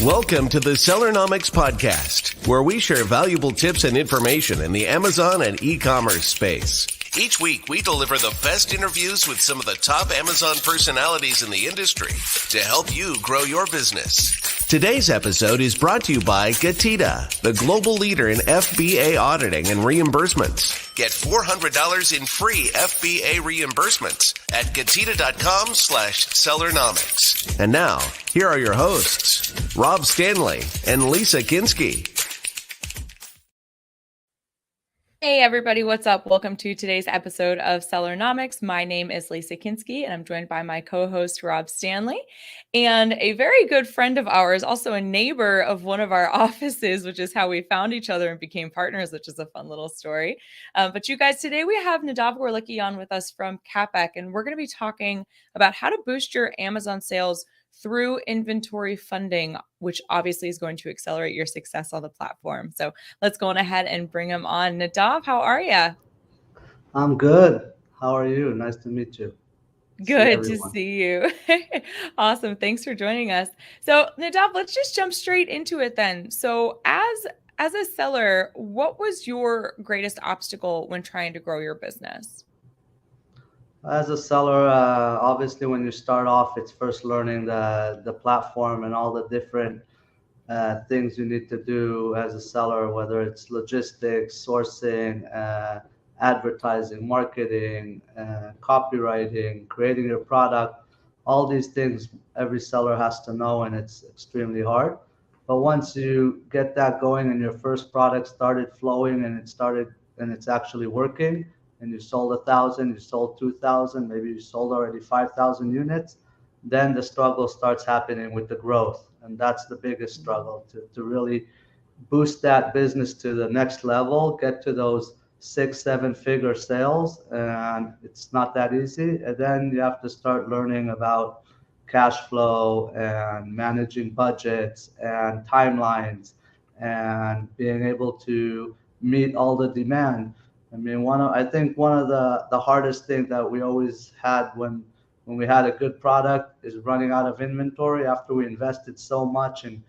Welcome to the Sellernomics Podcast, where we share valuable tips and information in the Amazon and e-commerce space. Each week, we deliver the best interviews with some of the top Amazon personalities in the industry to help you grow your business. Today's episode is brought to you by Getita, the global leader in FBA auditing and reimbursements. Get $400 in free FBA reimbursements at Getita.com/Sellernomics. And now, here are your hosts, Rob Stanley and Lisa Kinski. Hey everybody, what's up? Welcome to today's episode of Sellernomics. My name is Lisa Kinski and I'm joined by my co-host Rob Stanley and a very good friend of ours, also a neighbor of one of our offices, which is how we found each other and became partners, which is a fun little story. But you guys, today we have Nadav Gorlicki on with us from CapEc, and we're going to be talking about how to boost your Amazon sales through inventory funding, which obviously is going to accelerate your success on the platform. So let's go on ahead and bring him on. Nadav, how are you? I'm good. How are you? Nice to meet you. Good to see you. Awesome. Thanks for joining us. So Nadav, let's just jump straight into it then. So as a seller, what was your greatest obstacle when trying to grow your business? As a seller, obviously when you start off, it's first learning the platform and all the different things you need to do as a seller, whether it's logistics, sourcing, advertising, marketing, copywriting, creating your product. All these things every seller has to know, and it's extremely hard. But once you get that going and your first product started flowing and it's actually working, and you sold 1,000, you sold 2,000, maybe you sold already 5,000 units, then the struggle starts happening with the growth. And that's the biggest struggle, to really boost that business to the next level, get to those 6-7 figure sales. And it's not that easy. And then you have to start learning about cash flow and managing budgets and timelines and being able to meet all the demand. I mean, I think one of the hardest things that we always had when we had a good product is running out of inventory after we invested so much in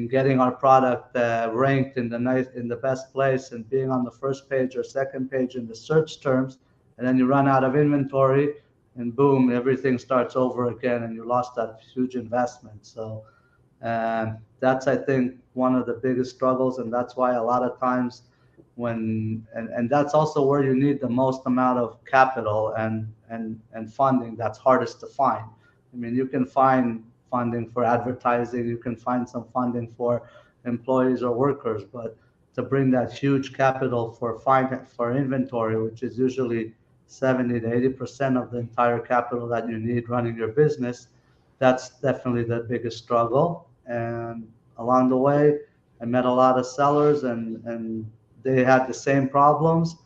getting our product ranked in the best place and being on the first page or second page in the search terms, and then you run out of inventory and boom, everything starts over again and you lost that huge investment. So that's, I think, one of the biggest struggles, and that's why a lot of times and that's also where you need the most amount of capital and funding. That's hardest to find. I mean, you can find funding for advertising, you can find some funding for employees or workers, but to bring that huge capital for inventory, which is usually 70 to 80% of the entire capital that you need running your business, that's definitely the biggest struggle. And along the way, I met a lot of sellers and they had the same problems.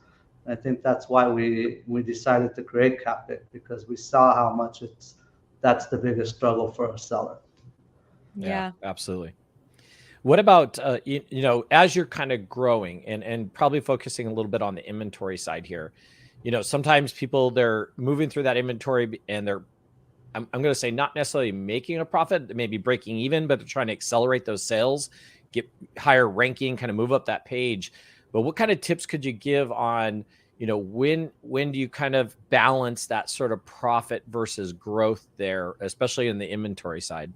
I think that's why we decided to create CapEc, because we saw how much that's the biggest struggle for a seller. Yeah, absolutely. What about, as you're kind of growing and probably focusing a little bit on the inventory side here, sometimes people, they're moving through that inventory and I'm going to say not necessarily making a profit, maybe breaking even, but they're trying to accelerate those sales, get higher ranking, kind of move up that page. But what kind of tips could you give on, when do you kind of balance that sort of profit versus growth there, especially in the inventory side?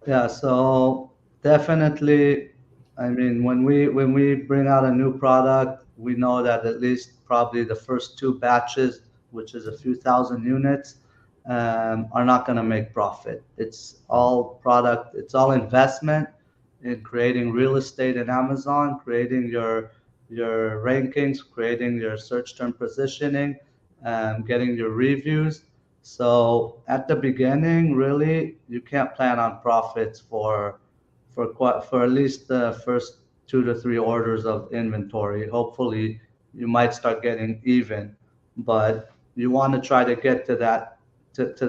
Yeah, so definitely, I mean, when we bring out a new product, we know that at least probably the first 2 batches, which is a few thousand units, are not going to make profit. It's all product, it's all investment in creating real estate in Amazon, creating your rankings, creating your search term positioning, getting your reviews. So at the beginning, really, you can't plan on profits for at least the first 2 to 3 orders of inventory. Hopefully, you might start getting even, but you want to try to get to the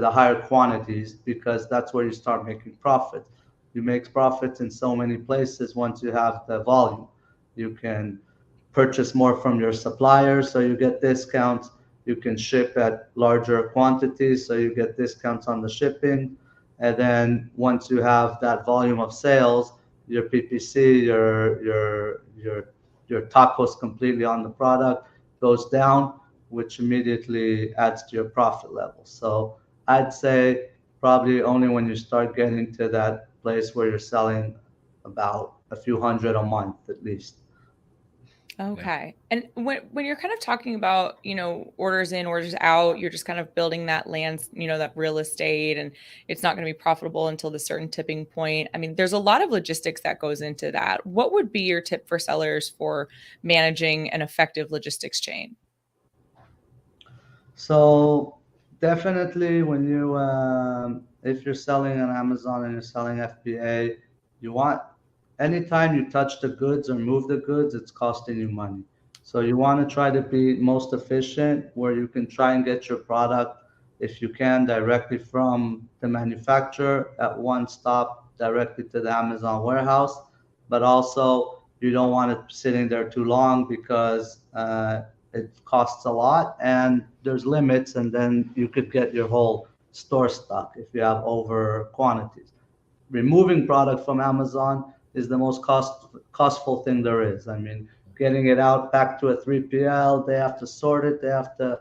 higher quantities, because that's where you start making profits. You make profits in so many places once you have the volume. You can purchase more from your suppliers, so you get discounts. You can ship at larger quantities, so you get discounts on the shipping. And then once you have that volume of sales, your PPC, your tacos completely on the product goes down, which immediately adds to your profit level. So I'd say probably only when you start getting to that place where you're selling about a few hundred a month at least. Okay. And when you're kind of talking about, orders in, orders out, you're just kind of building that land, that real estate, and it's not going to be profitable until the certain tipping point. I mean, there's a lot of logistics that goes into that. What would be your tip for sellers for managing an effective logistics chain? So definitely when if you're selling on Amazon and you're selling FBA, you want, anytime you touch the goods or move the goods, it's costing you money. So you want to try to be most efficient where you can try and get your product, if you can, directly from the manufacturer at one stop directly to the Amazon warehouse. But also you don't want it sitting there too long because it costs a lot and there's limits, and then you could get your whole store stuck if you have over quantities. Removing product from Amazon is the most costful thing there is. I mean, getting it out back to a 3PL, they have to sort it, they have to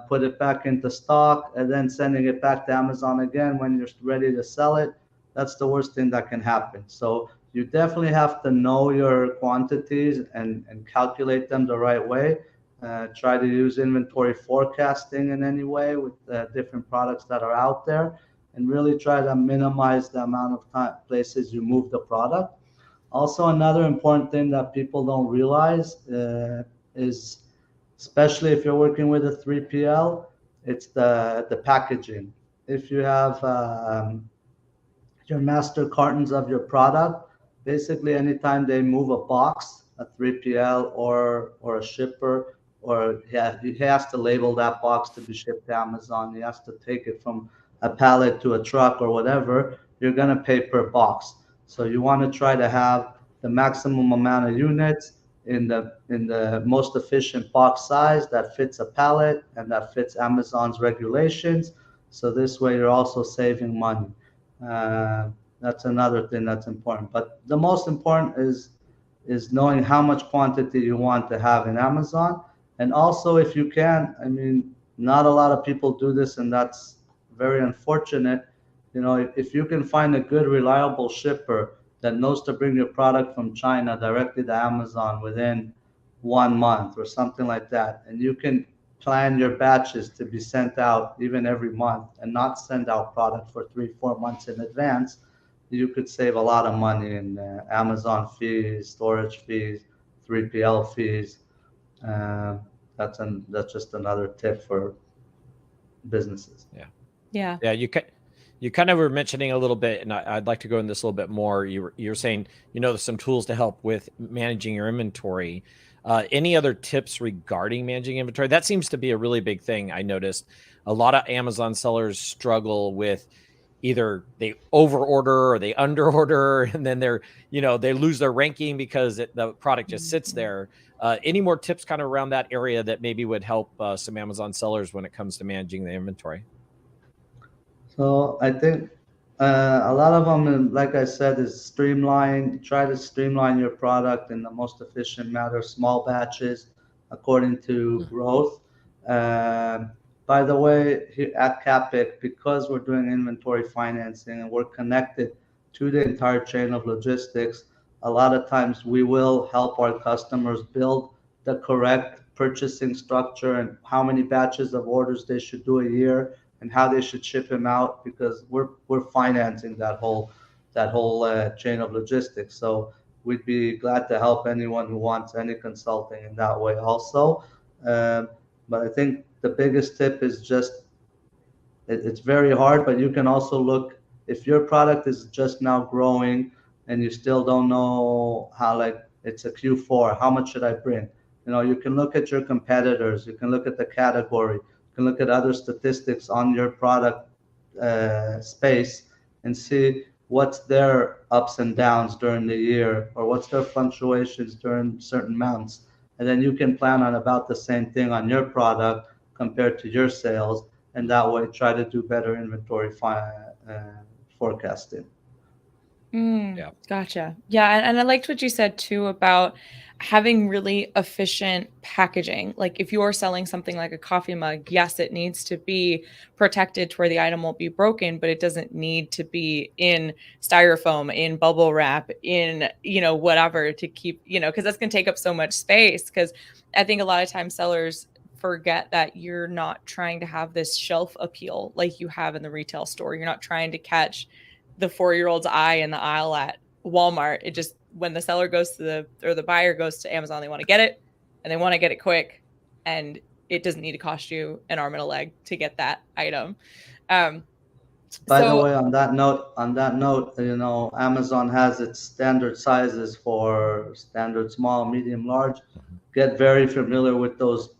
put it back into stock, and then sending it back to Amazon again when you're ready to sell it. That's the worst thing that can happen. So you definitely have to know your quantities and calculate them the right way. Try to use inventory forecasting in any way with different products that are out there, and really try to minimize the amount of places you move the product. Also, another important thing that people don't realize is, especially if you're working with a 3PL, it's the packaging. If you have your master cartons of your product, basically anytime they move a box, a 3PL or a shipper, or he has to label that box to be shipped to Amazon. He has to take it from a pallet to a truck or whatever. You're going to pay per box. So you want to try to have the maximum amount of units in the most efficient box size that fits a pallet and that fits Amazon's regulations. So this way you're also saving money. That's another thing that's important. But the most important is knowing how much quantity you want to have in Amazon. And also, if you can, I mean, not a lot of people do this, and that's very unfortunate. If you can find a good, reliable shipper that knows to bring your product from China directly to Amazon within 1 month or something like that, and you can plan your batches to be sent out even every month and not send out product for 3-4 months in advance, you could save a lot of money in Amazon fees, storage fees, 3PL fees. That's just another tip for businesses. Yeah. You kind of were mentioning a little bit, and I'd like to go into this a little bit more. You're saying, there's some tools to help with managing your inventory. Any other tips regarding managing inventory? That seems to be a really big thing. I noticed a lot of Amazon sellers struggle with either they over order or they under order, and then they lose their ranking because the product just sits there. Any more tips kind of around that area that maybe would help some Amazon sellers when it comes to managing the inventory? So I think a lot of them, like I said, is try to streamline your product in the most efficient manner, small batches according to growth. By the way, here at CapEc, because we're doing inventory financing and we're connected to the entire chain of logistics, a lot of times we will help our customers build the correct purchasing structure and how many batches of orders they should do a year and how they should ship them out, because we're financing that whole chain of logistics. So we'd be glad to help anyone who wants any consulting in that way also. But I think the biggest tip is just, it's very hard, but you can also look, if your product is just now growing and you still don't know how, like it's a Q4, how much should I bring? You can look at your competitors, you can look at the category, you can look at other statistics on your product space and see what's their ups and downs during the year, or what's their fluctuations during certain months. And then you can plan on about the same thing on your product compared to your sales. and that way try to do better inventory forecasting. Yeah. Gotcha. Yeah, and I liked what you said too about having really efficient packaging. Like if you're selling something like a coffee mug, yes, it needs to be protected to where the item won't be broken, but it doesn't need to be in styrofoam, in bubble wrap, in, whatever to keep, because that's going to take up so much space. Because I think a lot of times sellers forget that you're not trying to have this shelf appeal like you have in the retail store. You're not trying to catch the 4-year-old's eye in the aisle at Walmart. It just, when the seller goes to the buyer goes to Amazon, they want to get it and they want to get it quick, and it doesn't need to cost you an arm and a leg to get that item. By the way, on that note, Amazon has its standard sizes for standard, small, medium, large. Get very familiar with those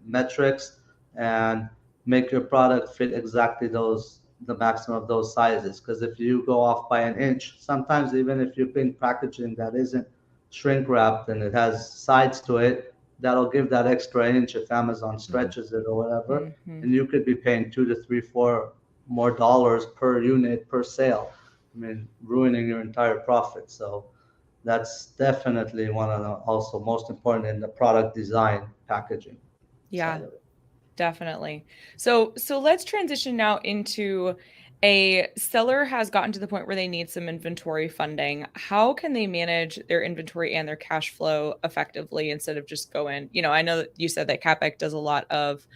metrics, and make your product fit exactly the maximum of those sizes. Because if you go off by an inch, sometimes even if you're putting packaging that isn't shrink wrapped and it has sides to it, that'll give that extra inch if Amazon stretches it or whatever, and you could be paying $2 to $3, $4 more dollars per unit per sale. I mean, ruining your entire profit. So that's definitely one of the also most important in the product design packaging. Yeah, definitely. So let's transition now into a seller has gotten to the point where they need some inventory funding. How can they manage their inventory and their cash flow effectively instead of just going, I know that you said that CapEc does a lot of,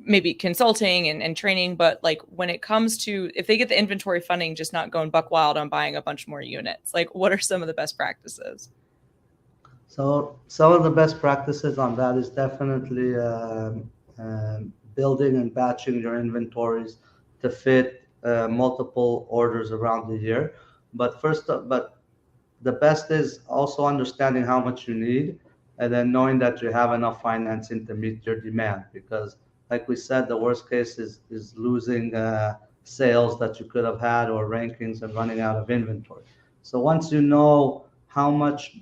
maybe consulting and training, but like when it comes to, if they get the inventory funding, just not going buck wild on buying a bunch more units, like what are some of the best practices? So some of the best practices on that is definitely building and batching your inventories to fit multiple orders around the year. But the best is also understanding how much you need, and then knowing that you have enough financing to meet your demand. Because, like we said, the worst case is losing sales that you could have had, or rankings, and running out of inventory. So once you know how much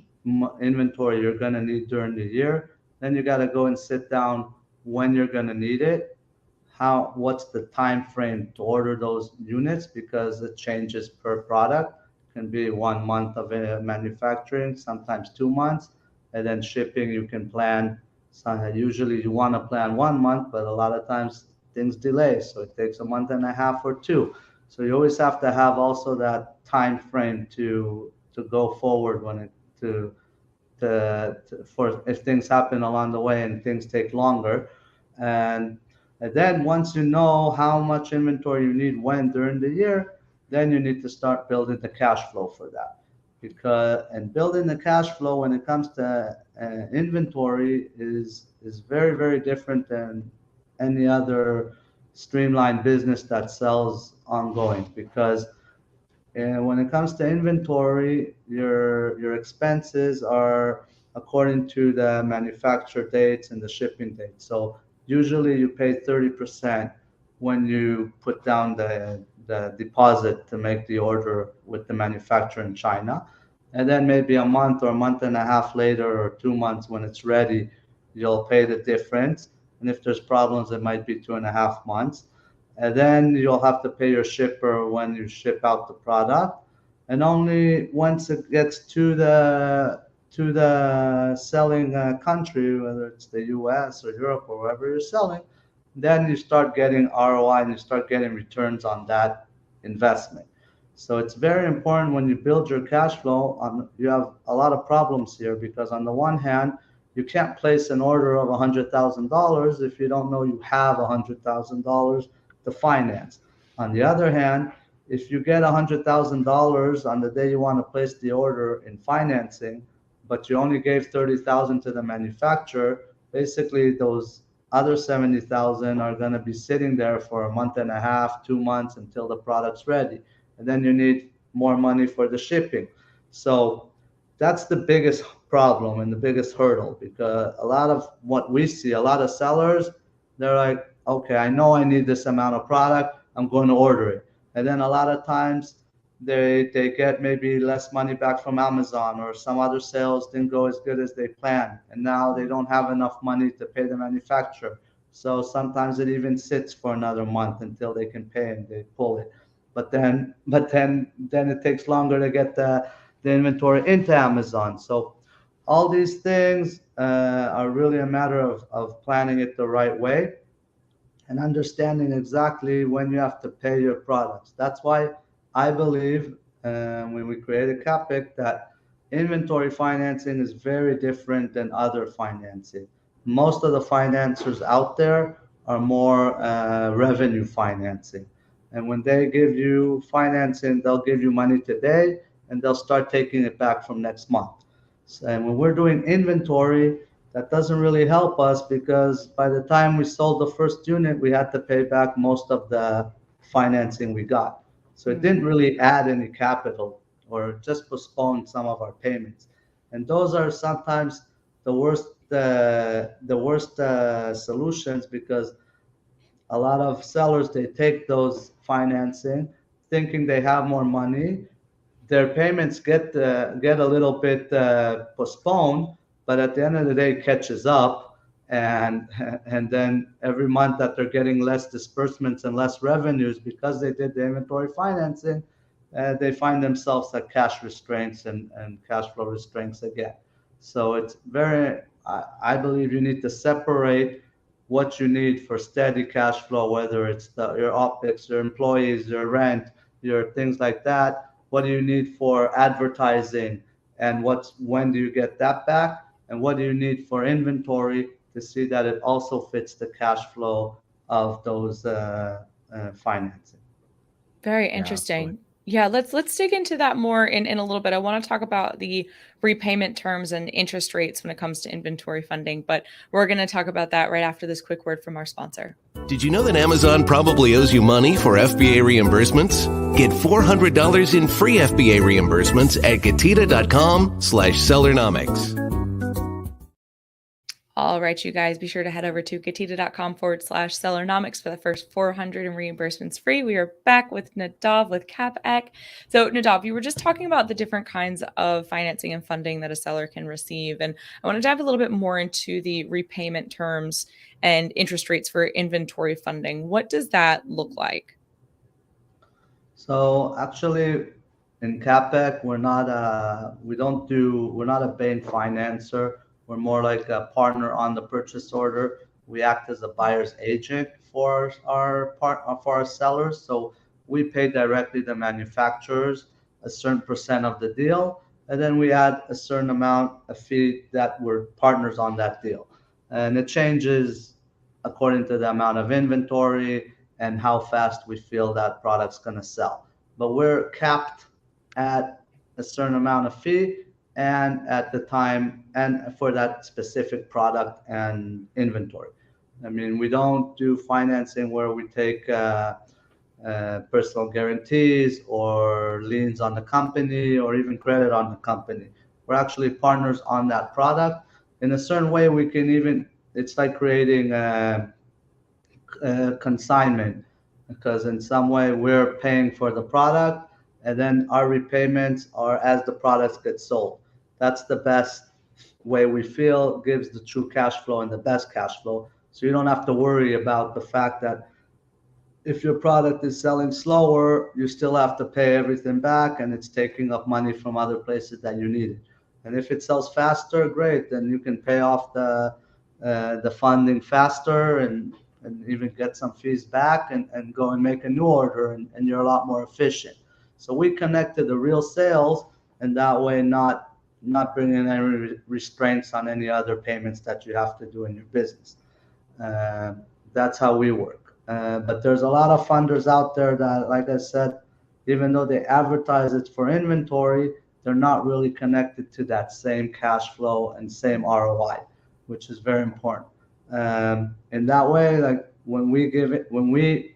inventory you're going to need during the year, then you got to go and sit down when you're going to need it, what's the time frame to order those units, because it changes per product. It can be 1 month of manufacturing, sometimes 2 months, and then shipping you can plan. So usually you want to plan 1 month, but a lot of times things delay, so it takes a month and a half or 2. So you always have to have also that time frame to go forward for if things happen along the way and things take longer. And then once you know how much inventory you need when during the year, then you need to start building the cash flow for that. And building the cash flow when it comes to inventory is very, very different than any other streamlined business that sells ongoing. Because when it comes to inventory, your expenses are according to the manufacture dates and the shipping dates. So usually you pay 30% when you put down the deposit to make the order with the manufacturer in China. And then maybe a month or a month and a half later, or 2 months, when it's ready, you'll pay the difference. And if there's problems, it might be 2.5 months. And then you'll have to pay your shipper when you ship out the product. And only once it gets to the selling country, whether it's the US or Europe or wherever you're selling, then you start getting ROI and you start getting returns on that investment. So it's very important when you build your cash flow. You have a lot of problems here, because on the one hand, you can't place an order of $100,000 if you don't know you have $100,000 to finance. On the other hand, if you get $100,000 on the day you want to place the order in financing, but you only gave $30,000 to the manufacturer, basically those other $70,000 are going to be sitting there for a month and a half, 2 months, until the product's ready. And then you need more money for the shipping. So that's the biggest problem and the biggest hurdle, because a lot of what we see, a lot of sellers, they're like, okay, I know I need this amount of product, I'm going to order it. And then a lot of times they get maybe less money back from Amazon, or some other sales didn't go as good as they planned, and now they don't have enough money to pay the manufacturer. So sometimes it even sits for another month until they can pay, and they pull it. But then it takes longer to get the inventory into Amazon. So all these things are really a matter of planning it the right way and understanding exactly when you have to pay your products. That's why I believe when we created CapEc that inventory financing is very different than other financing. Most of the financiers out there are more revenue financing. And when they give you financing, they'll give you money today and they'll start taking it back from next month. And when we're doing inventory, that doesn't really help us because by the time we sold the first unit, we had to pay back most of the financing we got. So it didn't really add any capital or just postponed some of our payments. And those are sometimes the worst solutions, because a lot of sellers, they take those financing thinking they have more money. Their payments get a little bit postponed, but at the end of the day, it catches up, and and then every month that they're getting less disbursements and less revenues because they did the inventory financing, they find themselves at cash restraints and cash flow restraints again. So it's very, I believe you need to separate what you need for steady cash flow, whether it's your OpEx, your employees, your rent, your things like that. What do you need for advertising, and when do you get that back? And what do you need for inventory to see that it also fits the cash flow of those financing? Very interesting. Yeah, let's dig into that more in a little bit. I want to talk about the repayment terms and interest rates when it comes to inventory funding, but we're going to talk about that right after this quick word from our sponsor. Did you know that Amazon probably owes you money for FBA reimbursements? Get $400 in free FBA reimbursements at Getita.com/Sellernomics. All right, you guys, be sure to head over to Getita.com/Sellernomics for the first 400 in reimbursements free. We are back with Nadav with CapEc. So Nadav, you were just talking about the different kinds of financing and funding that a seller can receive. And I want to dive a little bit more into the repayment terms and interest rates for inventory funding. What does that look like? So actually, in CapEc, we're not a bank financer. We're more like a partner on the purchase order. We act as a buyer's agent for our sellers. So we pay directly the manufacturers a certain percent of the deal, and then we add a certain amount, a fee, that we're partners on that deal. And it changes according to the amount of inventory and how fast we feel that product's going to sell. But we're capped at a certain amount of fee and at the time and for that specific product and inventory. I mean, we don't do financing where we take personal guarantees or liens on the company or even credit on the company. We're actually partners on that product. In a certain way, we can even, it's like creating a consignment, because in some way we're paying for the product and then our repayments are as the products get sold. That's the best way we feel, gives the true cash flow and the best cash flow. So you don't have to worry about the fact that if your product is selling slower, you still have to pay everything back and it's taking up money from other places that you need it. And if it sells faster, great, then you can pay off the funding faster and even get some fees back and go and make a new order, and you're a lot more efficient. So we connect to the real sales, and that way not bringing any restraints on any other payments that you have to do in your business. That's how we work. But there's a lot of funders out there that, like I said, even though they advertise it for inventory, they're not really connected to that same cash flow and same ROI, which is very important. In that way, like when we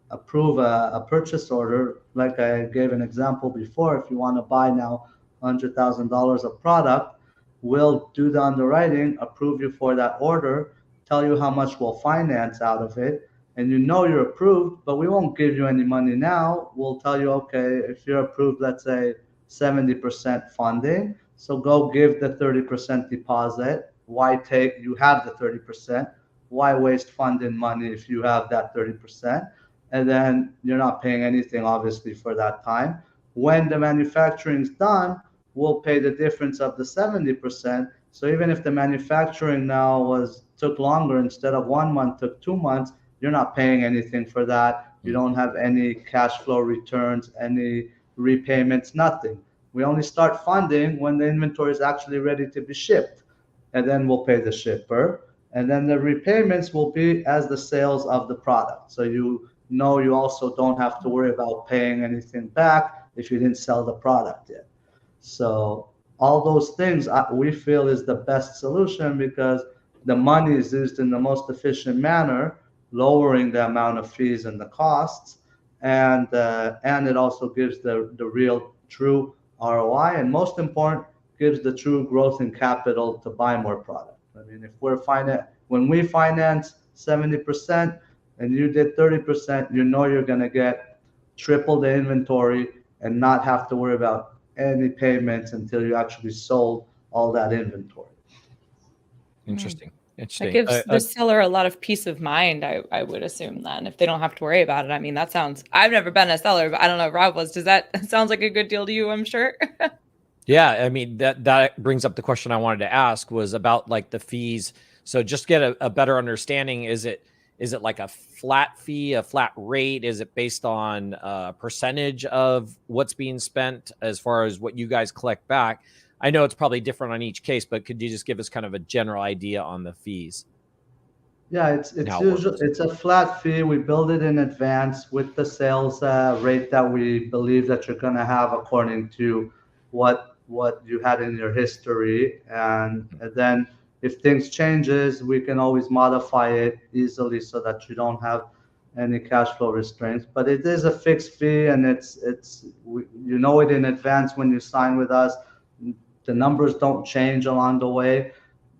approve a purchase order, like I gave an example before, if you want to buy now $100,000 of product, we'll do the underwriting, approve you for that order, tell you how much we'll finance out of it, and you know you're approved, but we won't give you any money now. We'll tell you, okay, if you're approved, let's say 70% funding, so go give the 30% deposit. Why take, you have the 30%. Why waste funding money if you have that 30%? And then you're not paying anything, obviously, for that time. When the manufacturing's done, we'll pay the difference of the 70%. So even if the manufacturing now took longer, instead of 1 month, took 2 months, you're not paying anything for that. You don't have any cash flow returns, any repayments, nothing. We only start funding when the inventory is actually ready to be shipped. And then we'll pay the shipper. And then the repayments will be as the sales of the product. So you know you also don't have to worry about paying anything back if you didn't sell the product yet. So all those things we feel is the best solution, because the money is used in the most efficient manner, lowering the amount of fees and the costs, and it also gives the real true ROI, and most important, gives the true growth in capital to buy more product. I mean, if when we finance 70% and you did 30%, you know you're going to get triple the inventory and not have to worry about any payments until you actually sold all that inventory. Interesting. That gives the seller a lot of peace of mind, I would assume, then, if they don't have to worry about it. I mean, that sounds, I've never been a seller, but I don't know if Rob was. Does that sounds like a good deal to you, I'm sure? Yeah, I mean, that brings up the question I wanted to ask, was about like the fees. So just get a better understanding. Is it like a flat fee, a flat rate? Is it based on a percentage of what's being spent as far as what you guys collect back? I know it's probably different on each case, but could you just give us kind of a general idea on the fees? Yeah, it's usually it's a flat fee. We build it in advance with the sales rate that we believe that you're going to have according to what you had in your history, and then if things changes, we can always modify it easily so that you don't have any cash flow restraints. But it is a fixed fee, and you know it in advance when you sign with us. The numbers don't change along the way.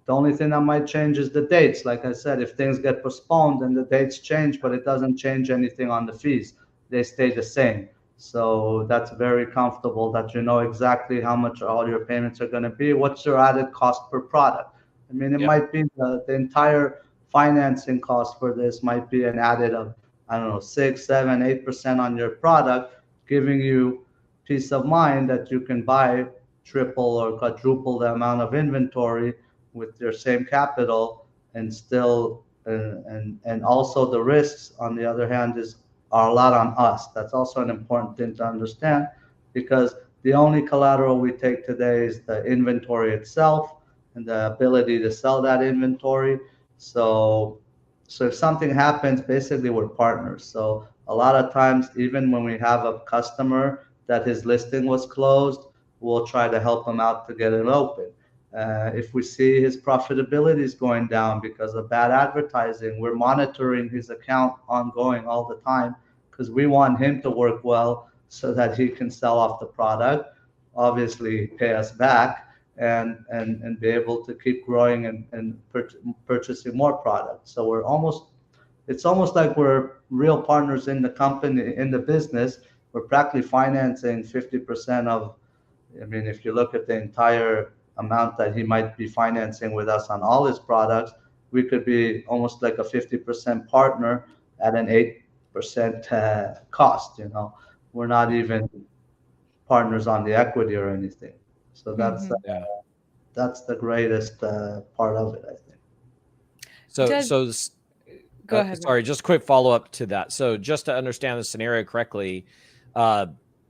The only thing that might change is the dates. Like I said, if things get postponed, then the dates change, but it doesn't change anything on the fees. They stay the same. So that's very comfortable that you know exactly how much all your payments are going to be. What's your added cost per product? I mean, it might be the entire financing cost for this might be an added of, I don't know, 6, 7, 8% on your product, giving you peace of mind that you can buy triple or quadruple the amount of inventory with your same capital, and still and also the risks on the other hand are a lot on us. That's also an important thing to understand, because the only collateral we take today is the inventory itself and the ability to sell that inventory. So if something happens, basically we're partners. So a lot of times, even when we have a customer that his listing was closed, we'll try to help him out to get it open. If we see his profitability is going down because of bad advertising, we're monitoring his account ongoing all the time, because we want him to work well so that he can sell off the product, obviously pay us back, and be able to keep growing and purchasing more products. So it's almost like we're real partners in the company, in the business. We're practically financing 50% of, I mean, if you look at the entire amount that he might be financing with us on all his products, we could be almost like a 50% partner at an 8% cost. You know, we're not even partners on the equity or anything. So that's the greatest part of it, I think. Go ahead. Sorry, just a quick follow up to that. So just to understand the scenario correctly,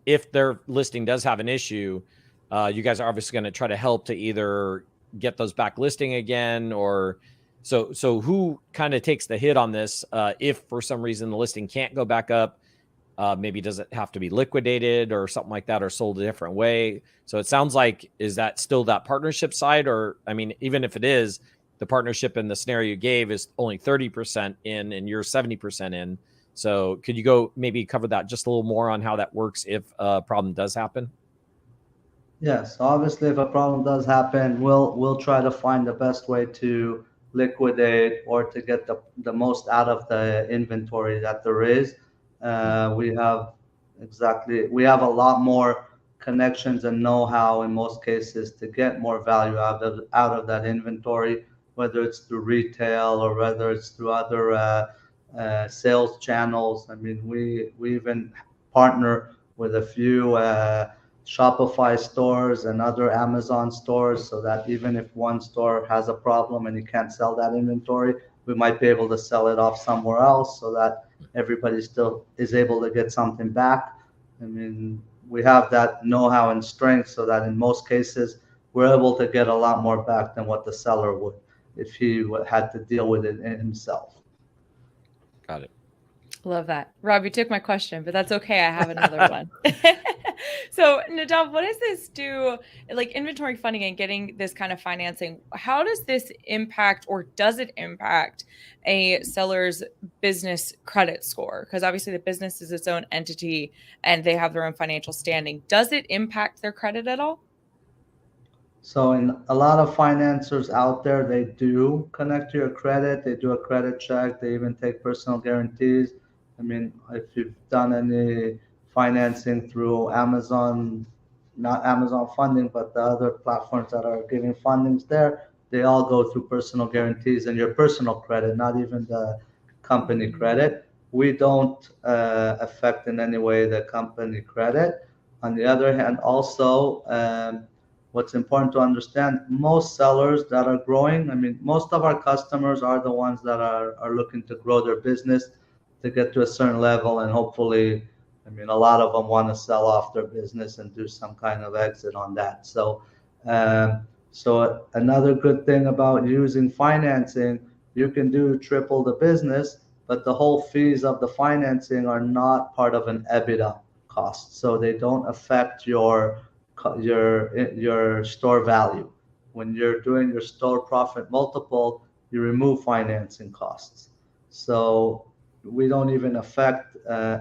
if their listing does have an issue, you guys are obviously going to try to help to either get those back listing again, or so who kind of takes the hit on this? If for some reason the listing can't go back up, maybe does it have to be liquidated or something like that, or sold a different way? So it sounds like, is that still that partnership side? Or, I mean, even if it is, the partnership in the scenario you gave is only 30% in and you're 70% in. So could you go maybe cover that just a little more on how that works if a problem does happen? Yes, obviously, if a problem does happen, we'll try to find the best way to liquidate or to get the most out of the inventory that there is. We have a lot more connections and know-how in most cases to get more value out of that inventory, whether it's through retail or whether it's through other sales channels. I mean, we even partner with a few Shopify stores and other Amazon stores, so that even if one store has a problem and you can't sell that inventory, we might be able to sell it off somewhere else so that everybody still is able to get something back. I mean, we have that know-how and strength so that in most cases, we're able to get a lot more back than what the seller would if he had to deal with it himself. Got it. Love that. Rob, you took my question, but that's okay. I have another one. So Nadav, what does this do? Like inventory funding and getting this kind of financing, how does this impact, or does it impact a seller's business credit score? Because obviously the business is its own entity and they have their own financial standing. Does it impact their credit at all? So in a lot of financiers out there, they do connect to your credit. They do a credit check. They even take personal guarantees. I mean, if you've done any financing through Amazon, not Amazon funding, but the other platforms that are giving fundings there, they all go through personal guarantees and your personal credit, not even the company credit. We don't affect in any way the company credit. On the other hand, also, what's important to understand, most sellers that are growing, I mean, most of our customers are the ones that are looking to grow their business to get to a certain level. And hopefully, I mean, a lot of them want to sell off their business and do some kind of exit on that. So another good thing about using financing, you can do triple the business, but the whole fees of the financing are not part of an EBITDA cost. So they don't affect your store value. When you're doing your store profit multiple, you remove financing costs. So we don't even affect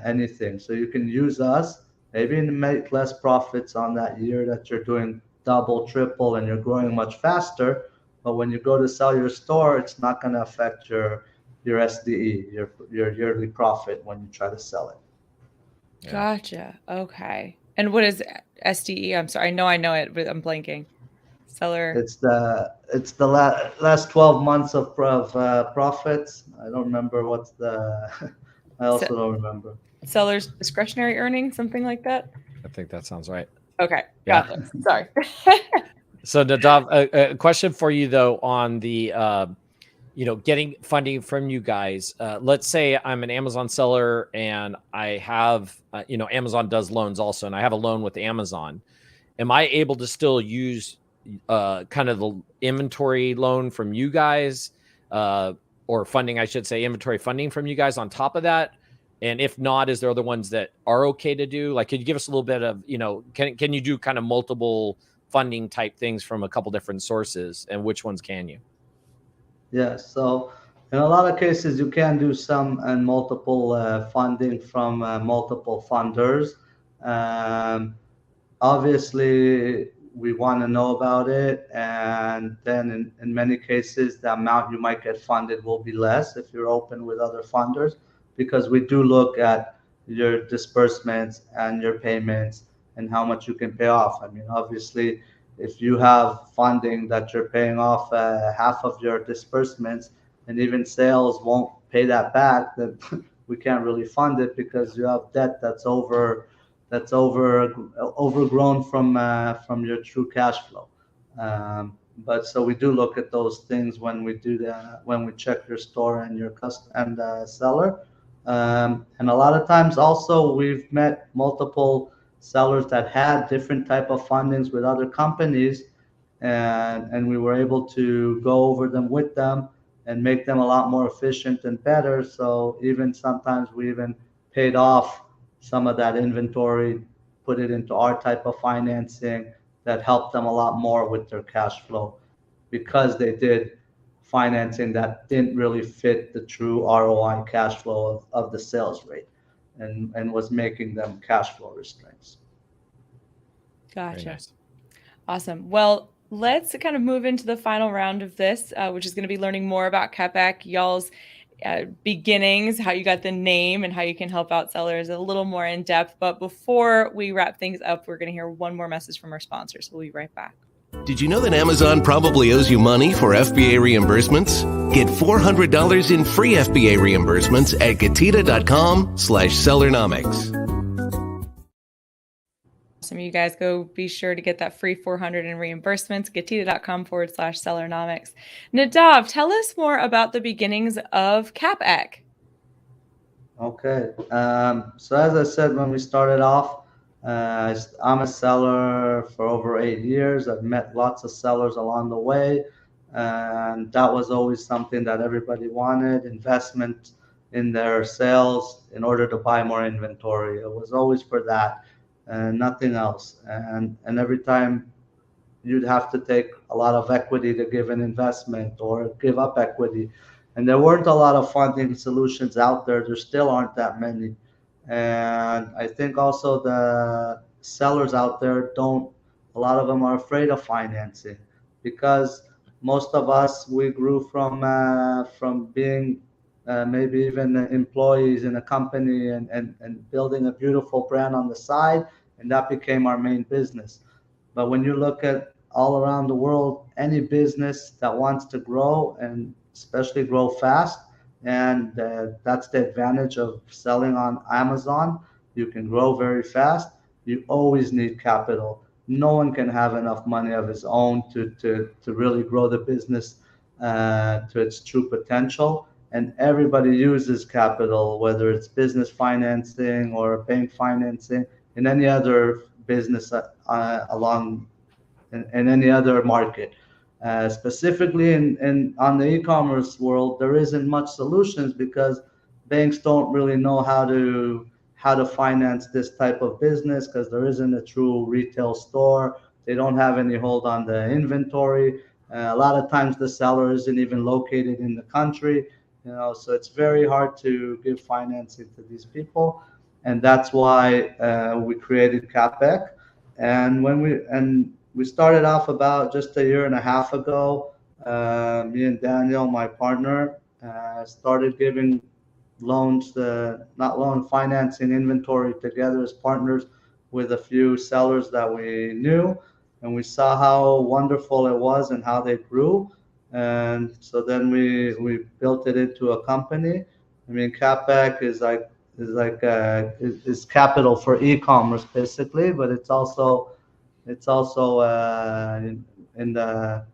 anything. So you can use us, maybe make less profits on that year that you're doing double, triple, and you're growing much faster. But when you go to sell your store, it's not going to affect your SDE, your yearly profit when you try to sell it. Yeah. Gotcha. Okay. And what is SDE? I'm sorry. I know it, but I'm blanking. Seller. It's the last 12 months of profits. I don't remember what's the. I also don't remember. Seller's discretionary earnings, something like that. I think that sounds right. Okay. Got it. Sorry. So Nadav, a question for you though on the getting funding from you guys. Let's say I'm an Amazon seller and I have, Amazon does loans also, and I have a loan with Amazon. Am I able to still use kind of the inventory loan from you guys, or funding, I should say, inventory funding from you guys on top of that? And if not, is there other ones that are okay to do? Like, could you give us a little bit of, can you do kind of multiple funding type things from a couple different sources, and which ones can you? Yeah, so in a lot of cases, you can do some and multiple funding from multiple funders. Obviously, we want to know about it. And then in many cases, the amount you might get funded will be less if you're open with other funders, because we do look at your disbursements and your payments and how much you can pay off. I mean, obviously, if you have funding that you're paying off half of your disbursements and even sales won't pay that back, then we can't really fund it because you have debt that's overgrown from your true cash flow. But so we do look at those things when we check your store and your seller. And a lot of times also we've met multiple sellers that had different type of fundings with other companies, and we were able to go over them with them and make them a lot more efficient and better. So even sometimes we even paid off some of that inventory, put it into our type of financing that helped them a lot more with their cash flow, because they did financing that didn't really fit the true ROI cash flow of the sales rate, and was making them cash flow restraints. Gotcha. Nice. Awesome. Well, let's kind of move into the final round of this, which is going to be learning more about CapEc, y'all's beginnings, how you got the name, and how you can help out sellers a little more in depth. But before we wrap things up, we're going to hear one more message from our sponsors. We'll be right back. Did you know that Amazon probably owes you money for FBA reimbursements? Get $400 in free FBA reimbursements at Getita.com/Sellernomics. Some of you guys go be sure to get that free 400 in reimbursements, Getita.com/Sellernomics. Nadav, tell us more about the beginnings of CapEc. Okay. So as I said, when we started off, I'm a seller for over 8 years. I've met lots of sellers along the way. And that was always something that everybody wanted, investment in their sales in order to buy more inventory. It was always for that and nothing else. And every time you'd have to take a lot of equity to give an investment or give up equity. And there weren't a lot of funding solutions out there. There still aren't that many. And I think also the sellers out there a lot of them are afraid of financing because most of us, we grew from being maybe even employees in a company and building a beautiful brand on the side. And that became our main business. But when you look at all around the world, any business that wants to grow and especially grow fast, and that's the advantage of selling on Amazon. You can grow very fast. You always need capital. No one can have enough money of his own to really grow the business to its true potential. And everybody uses capital, whether it's business financing or bank financing in any other business along in any other market. Specifically on the e-commerce world, there isn't much solutions because banks don't really know how to finance this type of business because there isn't a true retail store. They don't have any hold on the inventory. A lot of times the seller isn't even located in the country, so it's very hard to give financing to these people. And that's why we created CapEc. And we started off about just a year and a half ago. Me and Daniel, my partner, started giving financing inventory together as partners with a few sellers that we knew. And we saw how wonderful it was and how they grew. And so then we built it into a company. I mean, CapEc is capital for e-commerce basically, but it's also in the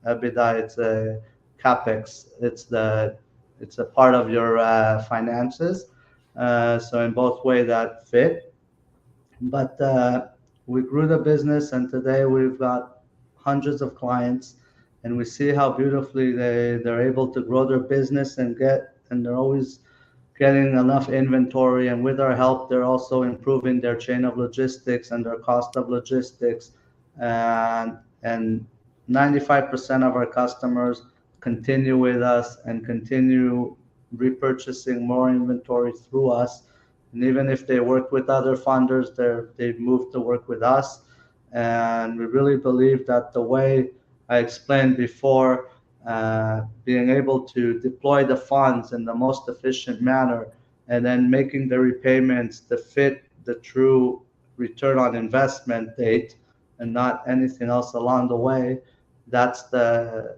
EBITDA, it's a CapEx. It's a part of your finances. So in both ways that fit. But we grew the business, and today we've got hundreds of clients, and we see how beautifully they're able to grow their business and they're always getting enough inventory. And with our help, they're also improving their chain of logistics and their cost of logistics. And 95% of our customers continue with us and continue repurchasing more inventory through us. And even if they work with other funders, they've moved to work with us. And we really believe that the way I explained before, being able to deploy the funds in the most efficient manner and then making the repayments to fit the true return on investment date and not anything else along the way, that's the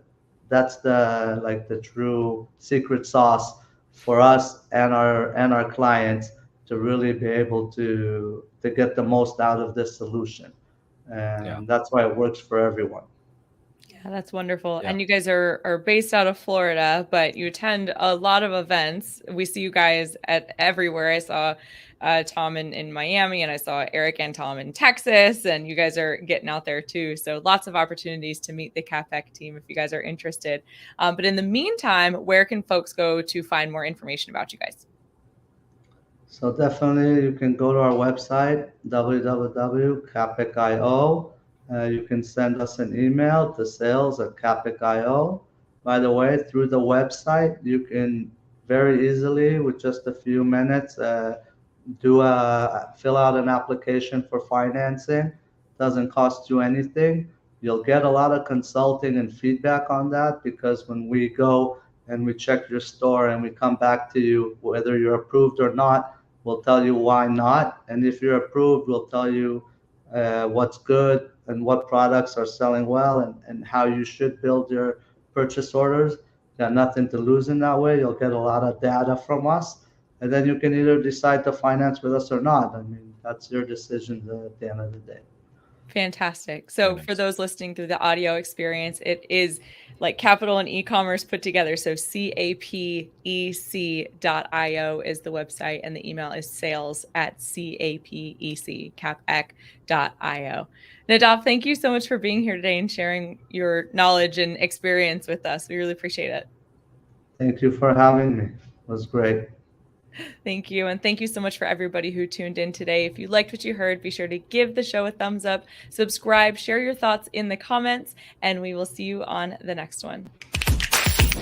true secret sauce for us and our clients to really be able to get the most out of this solution. And that's why it works for everyone. Yeah, that's wonderful. Yeah. And you guys are based out of Florida, but you attend a lot of events. We see you guys at everywhere. I saw Tom in Miami, and I saw Eric and Tom in Texas, and you guys are getting out there too. So lots of opportunities to meet the CapEc team if you guys are interested. But in the meantime, where can folks go to find more information about you guys? So definitely you can go to our website, www.capec.io. You can send us an email to sales@capec.io. By the way, through the website, you can very easily, with just a few minutes, fill out an application for financing. Doesn't cost you anything. You'll get a lot of consulting and feedback on that, because when we go and we check your store and we come back to you, whether you're approved or not, we'll tell you why not. And if you're approved, we'll tell you what's good and what products are selling well, and how you should build your purchase orders. Got nothing to lose in that way. You'll get a lot of data from us, and then you can either decide to finance with us or not. I mean, that's your decision at the end of the day. Fantastic. So Nice. for those listening through the audio experience, it is like capital and e-commerce put together. So capec.io is the website, and the email is sales@capec.io. Nadav, thank you so much for being here today and sharing your knowledge and experience with us. We really appreciate it. Thank you for having me. It was great. Thank you. And thank you so much for everybody who tuned in today. If you liked what you heard, be sure to give the show a thumbs up, subscribe, share your thoughts in the comments, and we will see you on the next one.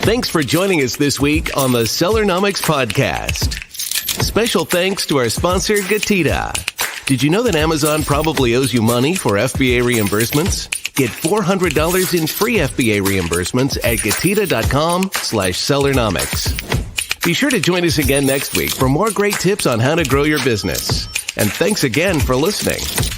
Thanks for joining us this week on the Sellernomics Podcast. Special thanks to our sponsor, Getita. Did you know that Amazon probably owes you money for FBA reimbursements? Get $400 in free FBA reimbursements at getita.com/Sellernomics. Be sure to join us again next week for more great tips on how to grow your business. And thanks again for listening.